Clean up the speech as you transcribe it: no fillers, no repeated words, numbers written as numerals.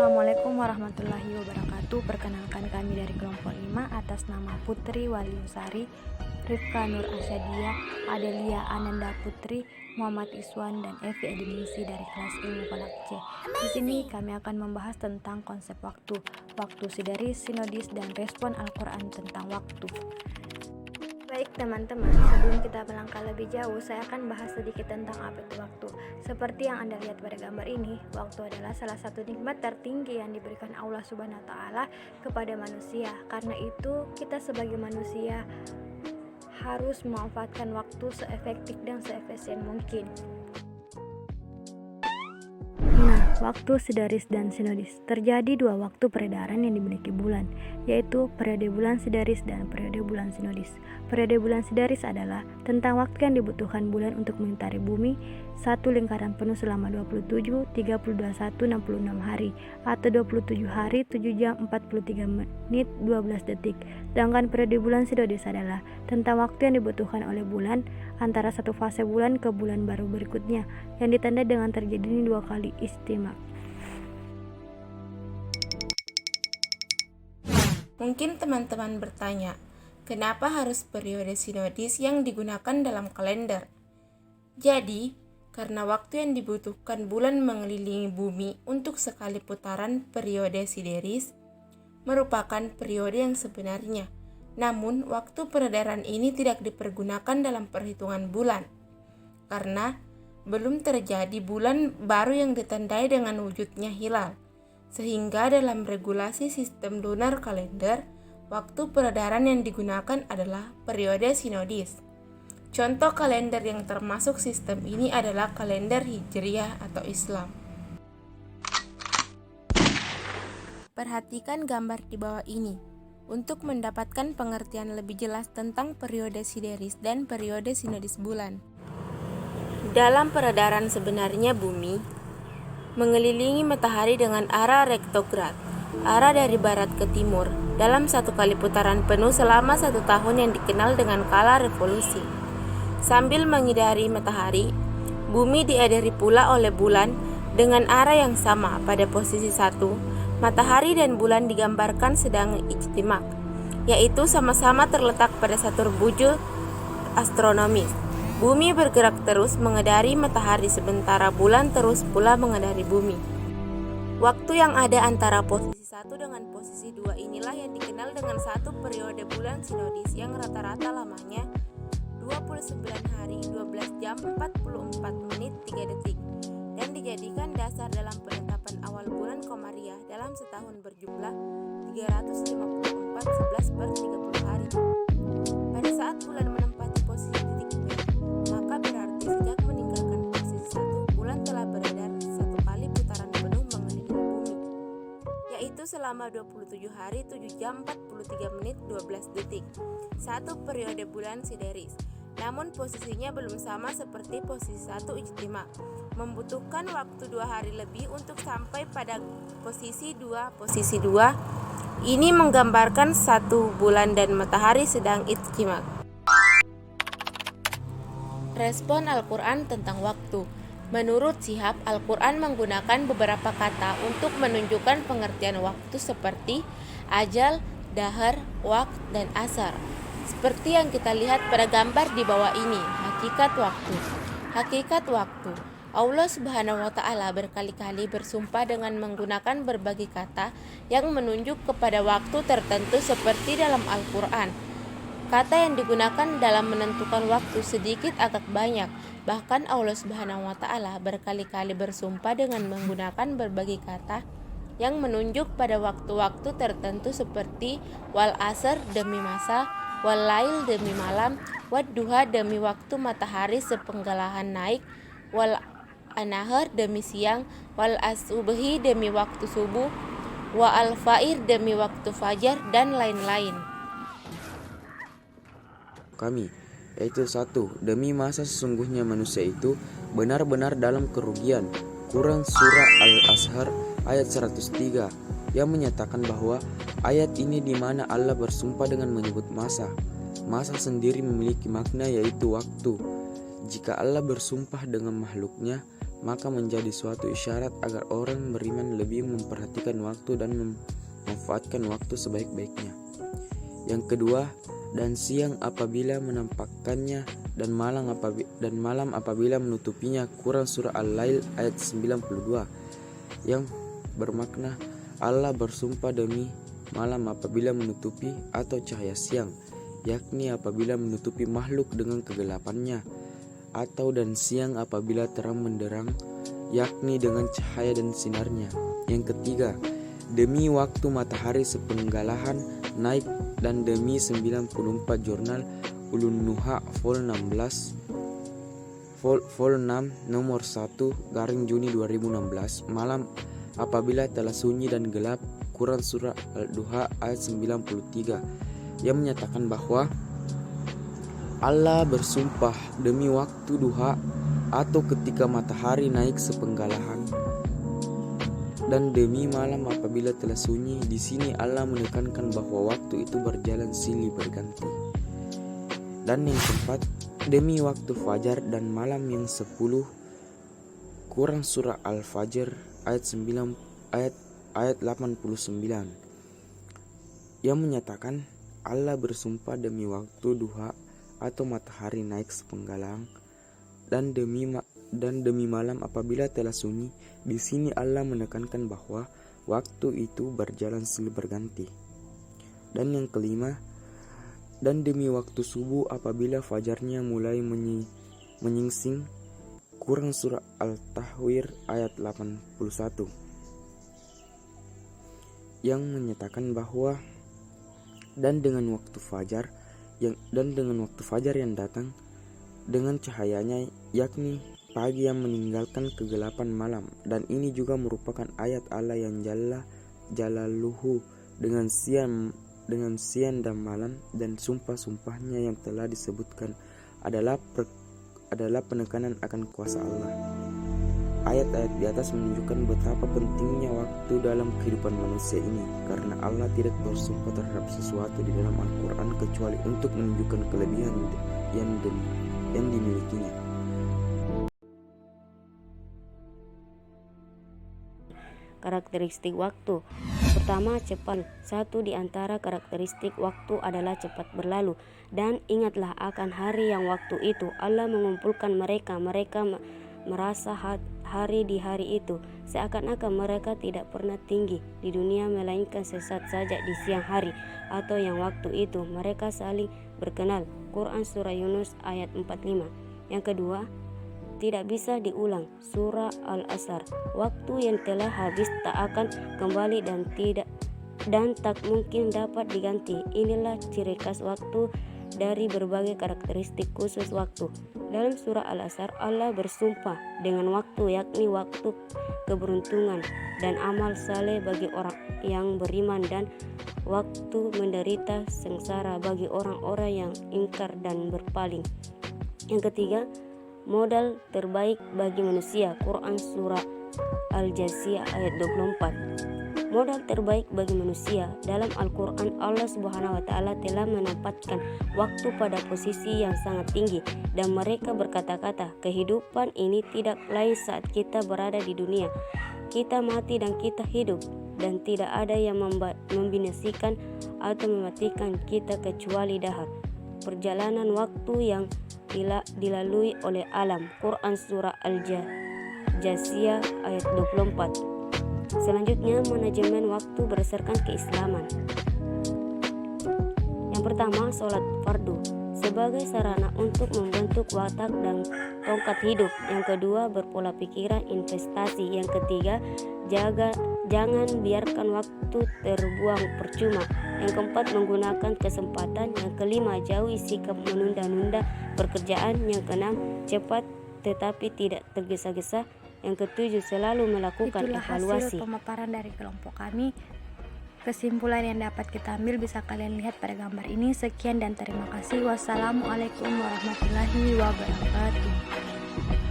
Assalamualaikum warahmatullahi wabarakatuh. Perkenalkan kami dari kelompok 5 atas nama Putri Waliusari, Rifka Nur Asyadia, Adelia Ananda Putri, Muhammad Iswan, dan Evi Edinisi dari kelas ilmu falak C. Di sini kami akan membahas tentang konsep waktu sideris, sinodis, dan respon Al-Quran tentang waktu. Baik teman-teman, sebelum kita melangkah lebih jauh, saya akan bahas sedikit tentang apa itu waktu. Seperti yang Anda lihat pada gambar ini, waktu adalah salah satu nikmat tertinggi yang diberikan Allah Subhanahu wa Ta'ala kepada manusia. Karena itu, kita sebagai manusia harus memanfaatkan waktu seefektif dan seefisien mungkin. Nah, waktu sideris dan sinodis. Terjadi dua waktu peredaran yang dimiliki bulan, yaitu periode bulan sideris dan periode bulan sinodis. Periode bulan sideris adalah tentang waktu yang dibutuhkan bulan untuk mengitari bumi satu lingkaran penuh selama 27, 30, 21, 66 hari atau 27 hari, 7 jam, 43 menit, 12 detik. Sedangkan periode bulan sinodis adalah tentang waktu yang dibutuhkan oleh bulan antara satu fase bulan ke bulan baru berikutnya, yang ditandai dengan terjadinya dua kali istimewa. Mungkin teman-teman bertanya, kenapa harus periode sinodis yang digunakan dalam kalender? Jadi, karena waktu yang dibutuhkan bulan mengelilingi bumi untuk sekali putaran periode sideris merupakan periode yang sebenarnya. Namun, waktu peredaran ini tidak dipergunakan dalam perhitungan bulan, karena belum terjadi bulan baru yang ditandai dengan wujudnya hilal. Sehingga dalam regulasi sistem lunar kalender, waktu peredaran yang digunakan adalah periode sinodis. Contoh kalender yang termasuk sistem ini adalah kalender Hijriyah atau Islam. Perhatikan gambar di bawah ini untuk mendapatkan pengertian lebih jelas tentang periode sideris dan periode sinodis bulan. Dalam peredaran sebenarnya bumi mengelilingi matahari dengan arah retrograd, arah dari barat ke timur, dalam satu kali putaran penuh selama 1 tahun yang dikenal dengan kala revolusi. Sambil mengitari matahari, bumi diadari pula oleh bulan dengan arah yang sama pada posisi 1. Matahari dan bulan digambarkan sedang ijtima, yaitu sama-sama terletak pada satu bujur astronomis. Bumi bergerak terus mengedari matahari sementara bulan terus pula mengedari bumi. Waktu yang ada antara posisi 1 dengan posisi 2 inilah yang dikenal dengan satu periode bulan sinodis yang rata-rata lamanya 29 hari, 12 jam, 44 menit, 3 detik dan dijadikan dasar dalam penetapan awal bulan Komariah dalam setahun berjumlah 354 11 per 30 hari. Pada saat bulan menempati posisi titik P, maka berarti sejak meninggalkan posisi 1, bulan telah beredar satu kali putaran penuh mengelilingi bumi, yaitu selama 27 hari, 7 jam, 43 menit, 12 detik. Satu periode bulan sideris. Namun posisinya belum sama seperti posisi 1 ijtima, membutuhkan waktu 2 hari lebih untuk sampai pada posisi 2. Posisi 2 ini menggambarkan 1 bulan dan matahari sedang ijtima. Respon Al-Quran tentang waktu. Menurut Shihab, Al-Quran menggunakan beberapa kata untuk menunjukkan pengertian waktu seperti ajal, dahar, waqt, dan asar. Seperti yang kita lihat pada gambar di bawah ini, hakikat waktu. Hakikat waktu. Allah Subhanahu wa Ta'ala berkali-kali bersumpah dengan menggunakan berbagai kata yang menunjuk kepada waktu tertentu seperti dalam Al-Quran. Kata yang digunakan dalam menentukan waktu sedikit agak banyak. Bahkan Allah Subhanahu wa Ta'ala berkali-kali bersumpah dengan menggunakan berbagai kata yang menunjuk pada waktu-waktu tertentu seperti wal asr demi masa, wal lail demi malam, wad duha demi waktu matahari sepenggalahan naik, wal anahar demi siang, wal asubhi demi waktu subuh, wa al fair demi waktu fajar, dan lain-lain. Kami, yaitu 1. Demi masa sesungguhnya manusia itu benar-benar dalam kerugian. Quran Surah Al-Azhar ayat 103 yang menyatakan bahwa ayat ini di mana Allah bersumpah dengan menyebut masa. Masa sendiri memiliki makna yaitu waktu. Jika Allah bersumpah dengan makhluknya, maka menjadi suatu isyarat agar orang beriman lebih memperhatikan waktu dan memanfaatkan waktu sebaik-baiknya. Yang kedua, dan siang apabila menampakkannya dan malam apabila menutupinya. Quran surah Al-Lail ayat 92 yang bermakna Allah bersumpah demi malam apabila menutupi atau cahaya siang, yakni apabila menutupi makhluk dengan kegelapannya, atau dan siang apabila terang menderang, yakni dengan cahaya dan sinarnya. Yang ketiga, demi waktu matahari sepenggalahan naik dan demi 94 jurnal Ulun Nuha vol 6 nomor 1 garing Juni 2016 malam apabila telah sunyi dan gelap. Quran surah Al-Duha ayat 93 yang menyatakan bahwa Allah bersumpah demi waktu duha atau ketika matahari naik sepenggalahan dan demi malam apabila telah sunyi. Di sini Allah menekankan bahwa waktu itu berjalan silih berganti. Dan yang keempat, demi waktu fajar dan malam yang 10. Quran surah Al-Fajr ayat 89 yang menyatakan Allah bersumpah demi waktu duha atau matahari naik sepenggalang dan demi malam apabila telah sunyi. Di sini Allah menekankan bahwa waktu itu berjalan silih berganti. Dan yang kelima, dan demi waktu subuh apabila fajarnya mulai menyingsing. Quran surah Al-Tahwir ayat 81 yang menyatakan bahwa dan dengan waktu fajar yang datang dengan cahayanya, yakni pagi yang meninggalkan kegelapan malam. Dan ini juga merupakan ayat Allah yang jalaluhu dengan siang dan malam, dan sumpah-sumpahnya yang telah disebutkan adalah penekanan akan kuasa Allah. Ayat-ayat di atas menunjukkan betapa pentingnya waktu dalam kehidupan manusia ini, karena Allah tidak bersumpah terhadap sesuatu di dalam Al-Quran kecuali untuk menunjukkan kelebihan yang dimilikinya. Karakteristik waktu. Pertama, cepat. Satu di antara karakteristik waktu adalah cepat berlalu. Dan ingatlah akan hari yang waktu itu Allah mengumpulkan mereka merasa hari di hari itu seakan-akan mereka tidak pernah tinggi di dunia melainkan sesaat saja di siang hari atau yang waktu itu mereka saling berkenal. Quran surah Yunus ayat 45. Yang kedua, tidak bisa diulang. Surah Al-Asr. Waktu yang telah habis tak akan kembali dan tak mungkin dapat diganti. Inilah ciri khas waktu dari berbagai karakteristik khusus waktu. Dalam surah Al-Asr, Allah bersumpah dengan waktu, yakni waktu keberuntungan dan amal saleh bagi orang yang beriman, dan waktu menderita sengsara bagi orang-orang yang ingkar dan berpaling. Yang ketiga, modal terbaik bagi manusia. Quran surah Al-Jasiyah ayat 24. Modal terbaik bagi manusia. Dalam Al-Quran, Allah Subhanahu wa Ta'ala telah menempatkan waktu pada posisi yang sangat tinggi, dan mereka berkata-kata, kehidupan ini tidak lain saat kita berada di dunia. Kita mati dan kita hidup, dan tidak ada yang membinasikan atau mematikan kita kecuali dahar. Perjalanan waktu yang dilalui oleh alam. Quran surah Al-Jasiyah ayat 24. Selanjutnya, manajemen waktu berdasarkan keislaman. Yang pertama, sholat fardu sebagai sarana untuk membentuk watak dan tongkat hidup. Yang kedua, berpola pikiran investasi. Yang ketiga, jangan biarkan waktu terbuang percuma. Yang keempat, menggunakan kesempatan. Yang kelima, jauhi sikap menunda-nunda pekerjaan. Yang keenam, cepat tetapi tidak tergesa-gesa. Yang ketujuh, selalu melakukan evaluasi. Hasil pemaparan dari kelompok kami. Kesimpulan yang dapat kita ambil bisa kalian lihat pada gambar ini. Sekian dan terima kasih. Wassalamualaikum warahmatullahi wabarakatuh.